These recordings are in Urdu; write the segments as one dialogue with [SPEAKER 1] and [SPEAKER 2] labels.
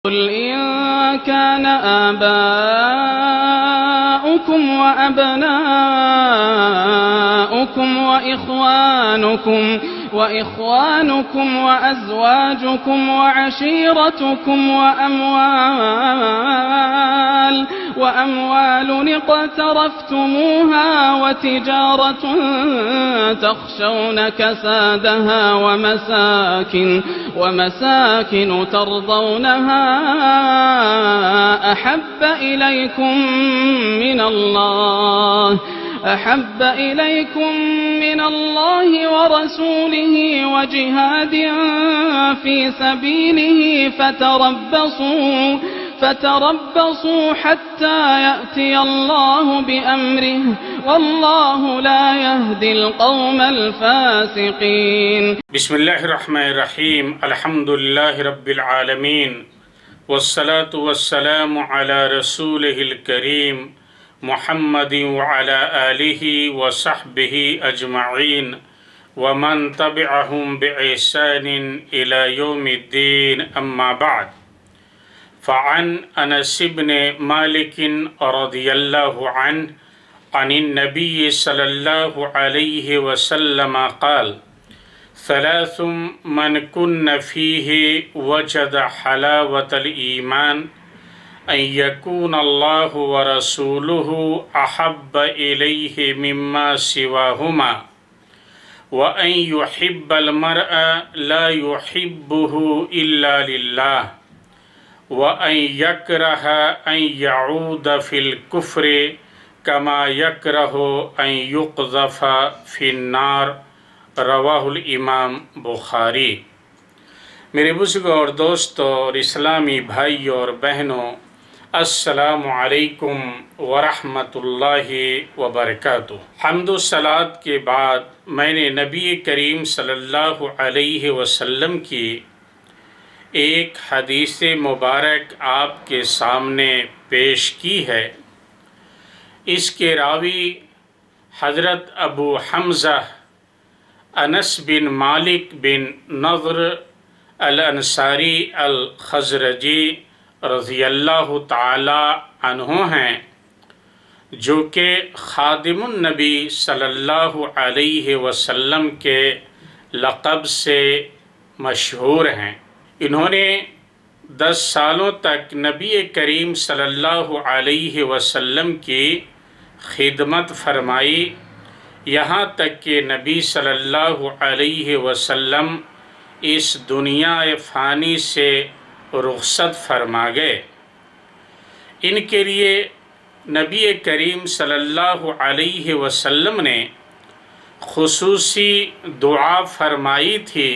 [SPEAKER 1] قل إن كان آباؤكم وأبناؤكم وإخوانكم وأزواجكم وعشيرتكم وأموال اقترفتموها وتجارة تخشون كسادها ومساكن ترضونها أحب إليكم من الله ورسوله وجهاد في سبيله فتربصوا حتى يأتي الله بأمره والله لا يهدي القوم الفاسقين.
[SPEAKER 2] بسم الله الرحمن الرحيم. الحمد لله رب العالمين والصلاة والسلام على رسوله الكريم محمد وعلى آله وصحبه أجمعين ومن تبعهم بإحسان إلى يوم الدين. أما بعد، فعن أنس بن مالك رضي الله عنه عن النبي صلى الله عليه وسلم قال: ثلاث من كن فيه وجد حلاوة الإيمان أن يكون الله ورسوله أحب إليه مما سواهما وأن يحب المرء لا يحبه إلا لله وأن يكره أن يعود في الكفر كما يكره أن يقذف في النار. رواہ الامام بخاری. میرے بزرگوں اور دوستوں اور اسلامی بھائیوں اور بہنوں، السلام علیکم ورحمۃ اللہ وبرکاتہ. حمد و صلوات کے بعد میں نے نبی کریم صلی اللہ علیہ وسلم کی ایک حدیث مبارک آپ کے سامنے پیش کی ہے. اس کے راوی حضرت ابو حمزہ انس بن مالک بن نضر الانصاری الخزرجی رضی اللہ تعالی عنہ ہیں، جو کہ خادم النبی صلی اللہ علیہ وسلم کے لقب سے مشہور ہیں. انہوں نے 10 سالوں تک نبی کریم صلی اللہ علیہ وسلم کی خدمت فرمائی، یہاں تک کہ نبی صلی اللہ علیہ وسلم اس دنیا فانی سے رخصت فرما گئے. ان کے لیے نبی کریم صلی اللہ علیہ وسلم نے خصوصی دعا فرمائی تھی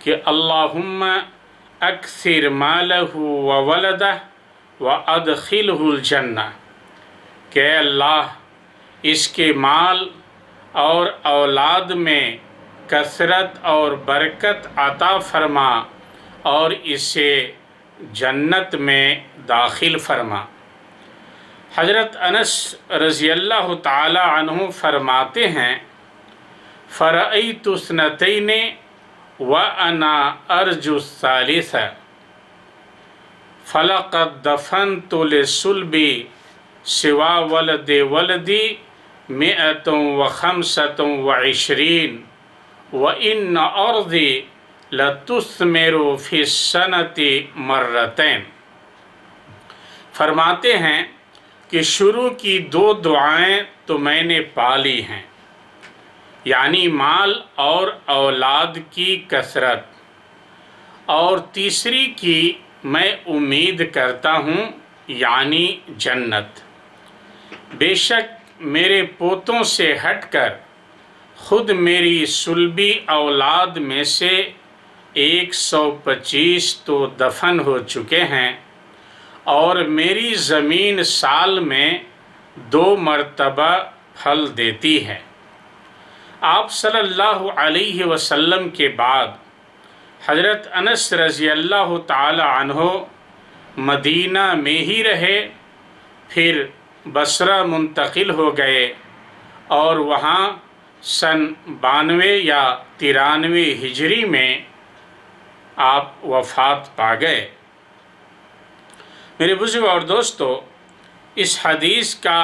[SPEAKER 2] کہ اللہم اکثر مالہ وولدہ وادخلہ الجنہ، کہ اللہ اس کے مال اور اولاد میں کثرت اور برکت عطا فرما اور اسے جنت میں داخل فرما. حضرت انس رضی اللہ تعالی عنہ فرماتے ہیں: فرأیت اثنتین وأنا أرجو الثالثة فلقد دفنت لصلبي سوى ولد ولدي 125 وإن أرضي لتثمر في السنة مرتين. فرماتے ہیں کہ شروع کی 2 دعائیں تو میں نے پالی ہیں، یعنی مال اور اولاد کی کثرت، اور تیسری کی میں امید کرتا ہوں یعنی جنت. بے شک میرے پوتوں سے ہٹ کر خود میری صلبی اولاد میں سے 125 تو دفن ہو چکے ہیں، اور میری زمین سال میں 2 مرتبہ پھل دیتی ہے. آپ صلی اللہ علیہ وسلم کے بعد حضرت انس رضی اللہ تعالی عنہ مدینہ میں ہی رہے، پھر بصرہ منتقل ہو گئے اور وہاں سن 92 یا 93 ہجری میں آپ وفات پا گئے. میرے بزرگ اور دوستو، اس حدیث کا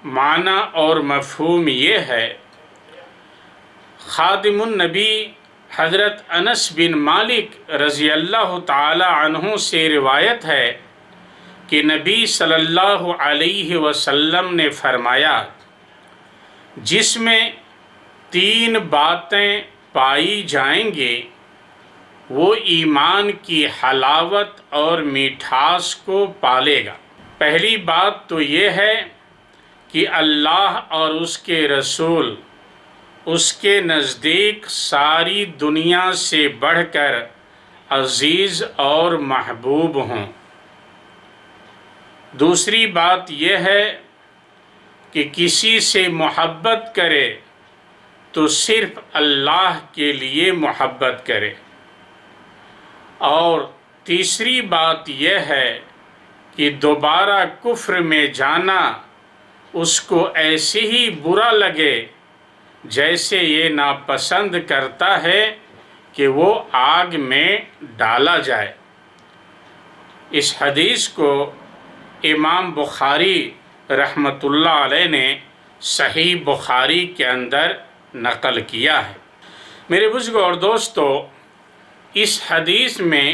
[SPEAKER 2] معنی اور مفہوم یہ ہے، خادم النبی حضرت انس بن مالک رضی اللہ تعالی عنہ سے روایت ہے کہ نبی صلی اللہ علیہ وسلم نے فرمایا، جس میں 3 باتیں پائی جائیں گے وہ ایمان کی حلاوت اور میٹھاس کو پالے گا۔ پہلی بات تو یہ ہے کہ اللہ اور اس کے رسول اس کے نزدیک ساری دنیا سے بڑھ کر عزیز اور محبوب ہوں۔ دوسری بات یہ ہے کہ کسی سے محبت کرے تو صرف اللہ کے لیے محبت کرے۔ اور تیسری بات یہ ہے کہ دوبارہ کفر میں جانا اس کو ایسے ہی برا لگے جیسے یہ ناپسند کرتا ہے کہ وہ آگ میں ڈالا جائے۔ اس حدیث کو امام بخاری رحمۃ اللہ علیہ نے صحیح بخاری کے اندر نقل کیا ہے۔ میرے بزرگوں اور دوستو، اس حدیث میں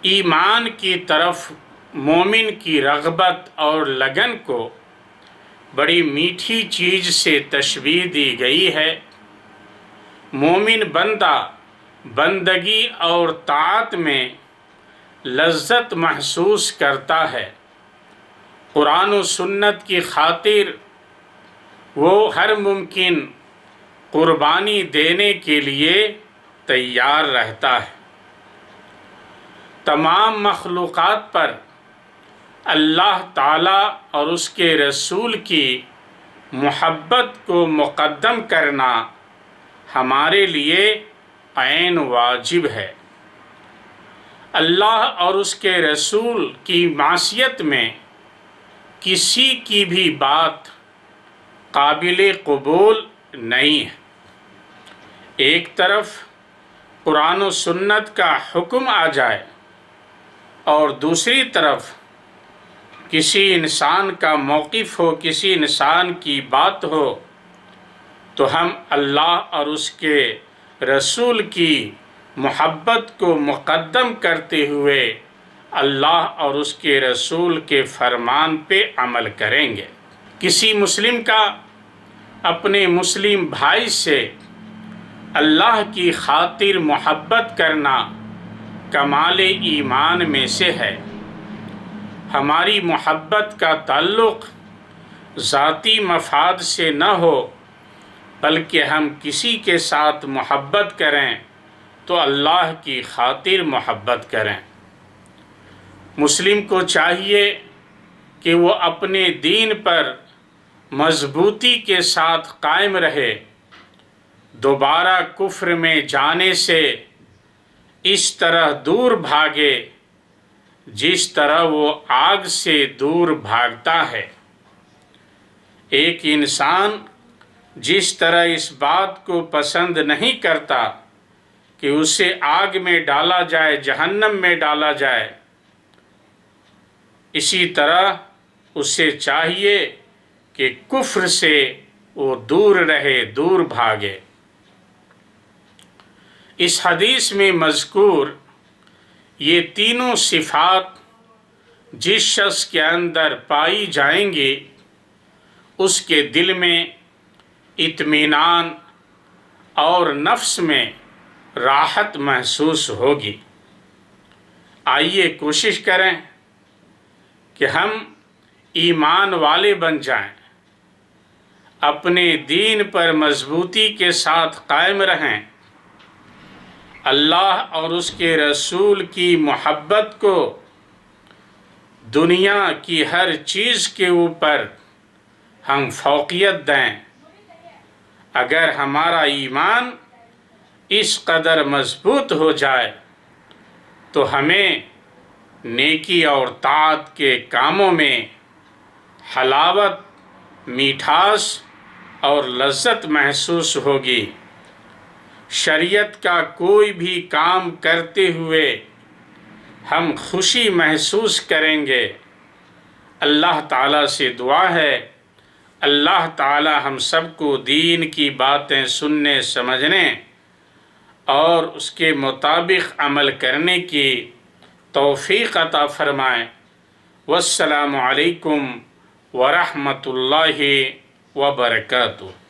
[SPEAKER 2] ایمان کی طرف مومن کی رغبت اور لگن کو بڑی میٹھی چیز سے تشبیہ دی گئی ہے۔ مومن بندہ بندگی اور طاعت میں لذت محسوس کرتا ہے۔ قرآن و سنت کی خاطر وہ ہر ممکن قربانی دینے کے لیے تیار رہتا ہے۔ تمام مخلوقات پر اللہ تعالیٰ اور اس کے رسول کی محبت کو مقدم کرنا ہمارے لیے عین واجب ہے۔ اللہ اور اس کے رسول کی معصیت میں کسی کی بھی بات قابل قبول نہیں ہے۔ ایک طرف قرآن و سنت کا حکم آ جائے اور دوسری طرف کسی انسان کا موقف ہو، کسی انسان کی بات ہو، تو ہم اللہ اور اس کے رسول کی محبت کو مقدم کرتے ہوئے اللہ اور اس کے رسول کے فرمان پہ عمل کریں گے۔ کسی مسلم کا اپنے مسلم بھائی سے اللہ کی خاطر محبت کرنا کمال ایمان میں سے ہے۔ ہماری محبت کا تعلق ذاتی مفاد سے نہ ہو، بلکہ ہم کسی کے ساتھ محبت کریں تو اللہ کی خاطر محبت کریں۔ مسلم کو چاہیے کہ وہ اپنے دین پر مضبوطی کے ساتھ قائم رہے، دوبارہ کفر میں جانے سے اس طرح دور بھاگے جس طرح وہ آگ سے دور بھاگتا ہے۔ ایک انسان جس طرح اس بات کو پسند نہیں کرتا کہ اسے آگ میں ڈالا جائے، جہنم میں ڈالا جائے، اسی طرح اسے چاہیے کہ کفر سے وہ دور رہے، دور بھاگے۔ اس حدیث میں مذکور یہ تینوں صفات جس شخص کے اندر پائی جائیں گی، اس کے دل میں اطمینان اور نفس میں راحت محسوس ہوگی۔ آئیے کوشش کریں کہ ہم ایمان والے بن جائیں، اپنے دین پر مضبوطی کے ساتھ قائم رہیں، اللہ اور اس کے رسول کی محبت کو دنیا کی ہر چیز کے اوپر ہم فوقیت دیں۔ اگر ہمارا ایمان اس قدر مضبوط ہو جائے تو ہمیں نیکی اور طاعت کے کاموں میں حلاوت، میٹھاس اور لذت محسوس ہوگی۔ شریعت کا کوئی بھی کام کرتے ہوئے ہم خوشی محسوس کریں گے۔ اللہ تعالیٰ سے دعا ہے اللہ تعالیٰ ہم سب کو دین کی باتیں سننے سمجھنے اور اس کے مطابق عمل کرنے کی توفیق عطا فرمائے۔ والسلام علیکم ورحمۃ اللہ وبرکاتہ۔